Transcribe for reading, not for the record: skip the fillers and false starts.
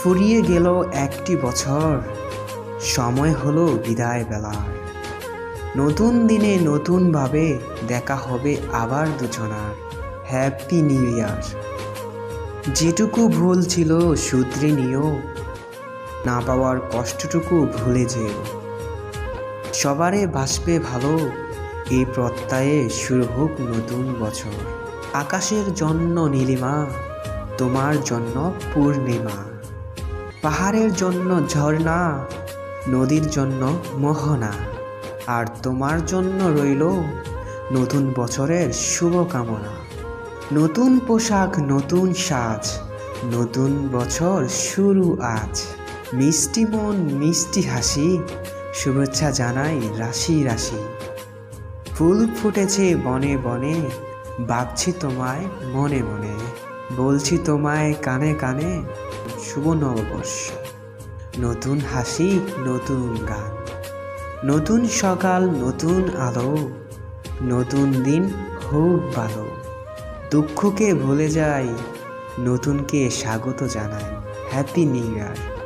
ফুরিয়ে গেল একটি বছর, সময় হলো বিদায় বেলার। নতুন দিনে নতুনভাবে দেখা হবে আবার দুজনার। Happy new year. যেটুকু ভুল ছিল শুধরে নিও, না পাওয়ার কষ্টটুকু ভুলে যেও। সবারে বাসবে ভালো, এই প্রত্যয়ে শুরু হোক নতুন বছর। আকাশের জন্য নীলিমা, তোমার জন্য পূর্ণিমা। পাহাড়ের জন্য ঝর্ণা, নদীর জন্য মোহনা। আর তোমার জন্য রইল নতুন বছরের শুভকামনা। নতুন পোশাক, নতুন সাজ, নতুন বছর শুরু আজ। মিষ্টি মন, মিষ্টি হাসি, শুভেচ্ছা জানাই রাশি রাশি। ফুল ফুটেছে বনে বনে, ভাবছি তোমায় মনে মনে। বলছি তোমায় কানে কানে, শুভ নববর্ষ। নতুন হাসি, নতুন গান, নতুন সকাল, নতুন আলো। নতুন দিন হোক ভালো। দুঃখকে ভুলে যাই, নতুনকে স্বাগত জানাই। Happy new year.